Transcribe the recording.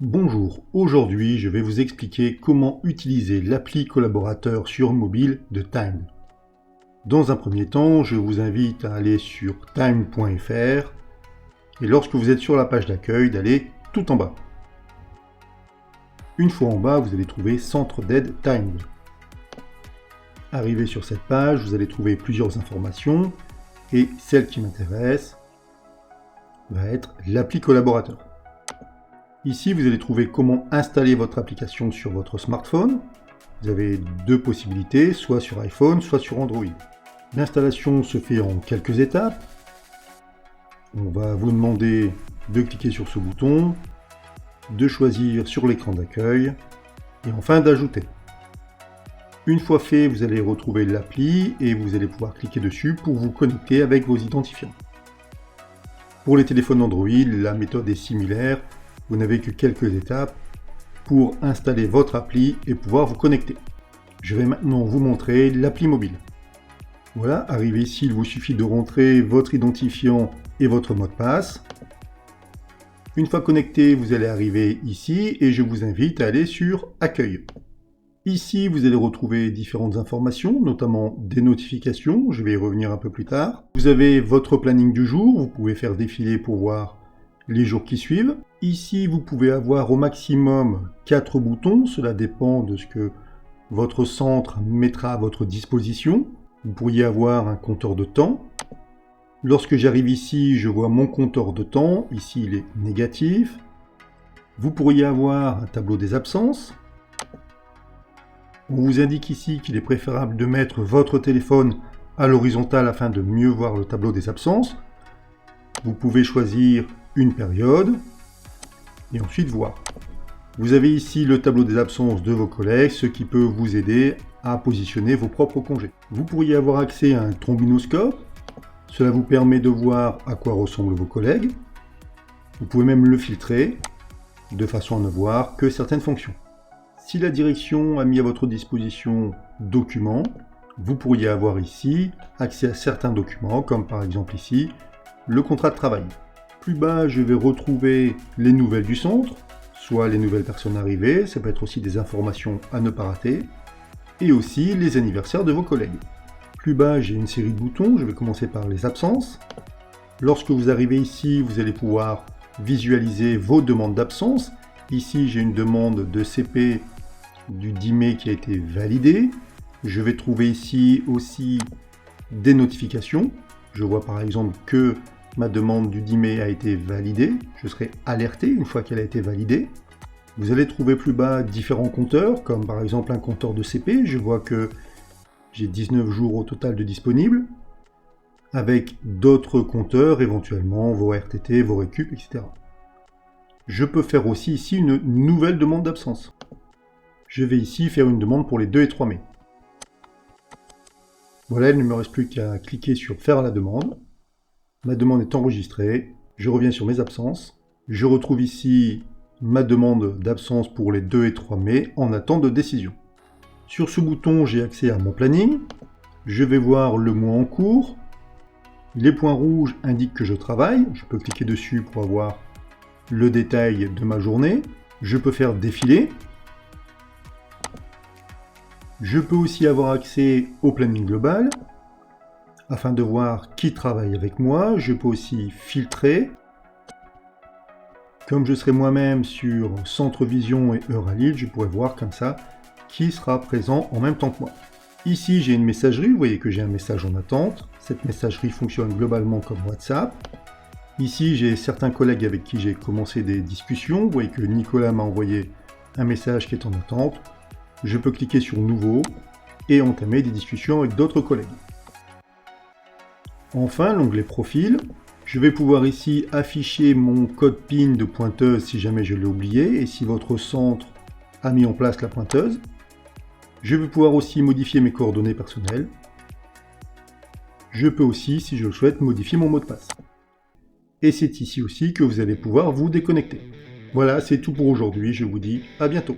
Bonjour, aujourd'hui je vais vous expliquer comment utiliser l'appli collaborateur sur mobile de Time. Dans un premier temps, je vous invite à aller sur time.fr et lorsque vous êtes sur la page d'accueil, d'aller tout en bas. Une fois en bas, vous allez trouver Centre d'aide Time. Arrivé sur cette page, vous allez trouver plusieurs informations et celle qui m'intéresse va être l'appli collaborateur. Ici, vous allez trouver comment installer votre application sur votre smartphone. Vous avez deux possibilités, soit sur iPhone, soit sur Android. L'installation se fait en quelques étapes. On va vous demander de cliquer sur ce bouton, de choisir sur l'écran d'accueil et enfin d'ajouter. Une fois fait, vous allez retrouver l'appli et vous allez pouvoir cliquer dessus pour vous connecter avec vos identifiants. Pour les téléphones Android, la méthode est similaire. Vous n'avez que quelques étapes pour installer votre appli et pouvoir vous connecter. Je vais maintenant vous montrer l'appli mobile. Voilà, arrivé ici, il vous suffit de rentrer votre identifiant et votre mot de passe. Une fois connecté, vous allez arriver ici et je vous invite à aller sur Accueil. Ici, vous allez retrouver différentes informations, notamment des notifications, je vais y revenir un peu plus tard. Vous avez votre planning du jour, vous pouvez faire défiler pour voir les jours qui suivent. Ici, vous pouvez avoir au maximum 4 boutons, cela dépend de ce que votre centre mettra à votre disposition. Vous pourriez avoir un compteur de temps. Lorsque j'arrive ici, je vois mon compteur de temps, ici il est négatif. Vous pourriez avoir un tableau des absences. On vous indique ici qu'il est préférable de mettre votre téléphone à l'horizontale afin de mieux voir le tableau des absences. Vous pouvez choisir une période et ensuite voir. Vous avez ici le tableau des absences de vos collègues, ce qui peut vous aider à positionner vos propres congés. Vous pourriez avoir accès à un trombinoscope. Cela vous permet de voir à quoi ressemblent vos collègues. Vous pouvez même le filtrer de façon à ne voir que certaines fonctions. Si la direction a mis à votre disposition documents, vous pourriez avoir ici accès à certains documents, comme par exemple ici, le contrat de travail. Plus bas, je vais retrouver les nouvelles du centre, soit les nouvelles personnes arrivées, ça peut être aussi des informations à ne pas rater, et aussi les anniversaires de vos collègues. Plus bas, j'ai une série de boutons, je vais commencer par les absences. Lorsque vous arrivez ici, vous allez pouvoir visualiser vos demandes d'absence. Ici, j'ai une demande de CP du 10 mai qui a été validée. Je vais trouver ici aussi des notifications. Je vois par exemple que ma demande du 10 mai a été validée. Je serai alerté une fois qu'elle a été validée. Vous allez trouver plus bas différents compteurs, comme par exemple un compteur de CP. Je vois que j'ai 19 jours au total de disponibles, avec d'autres compteurs, éventuellement vos RTT, vos récup, etc. Je peux faire aussi ici une nouvelle demande d'absence. Je vais ici faire une demande pour les 2 et 3 mai. Voilà, il ne me reste plus qu'à cliquer sur faire la demande. Ma demande est enregistrée. Je reviens sur mes absences. Je retrouve ici ma demande d'absence pour les 2 et 3 mai en attente de décision. Sur ce bouton, j'ai accès à mon planning. Je vais voir le mois en cours. Les points rouges indiquent que je travaille. Je peux cliquer dessus pour avoir le détail de ma journée. Je peux faire défiler. Je peux aussi avoir accès au planning global afin de voir qui travaille avec moi. Je peux aussi filtrer. Comme je serai moi-même sur Centre Vision et Euralil, je pourrai voir comme ça qui sera présent en même temps que moi. Ici, j'ai une messagerie. Vous voyez que j'ai un message en attente. Cette messagerie fonctionne globalement comme WhatsApp. Ici, j'ai certains collègues avec qui j'ai commencé des discussions. Vous voyez que Nicolas m'a envoyé un message qui est en attente. Je peux cliquer sur Nouveau et entamer des discussions avec d'autres collègues. Enfin, l'onglet Profil. Je vais pouvoir ici afficher mon code PIN de pointeuse si jamais je l'ai oublié et si votre centre a mis en place la pointeuse. Je vais pouvoir aussi modifier mes coordonnées personnelles. Je peux aussi, si je le souhaite, modifier mon mot de passe. Et c'est ici aussi que vous allez pouvoir vous déconnecter. Voilà, c'est tout pour aujourd'hui. Je vous dis à bientôt.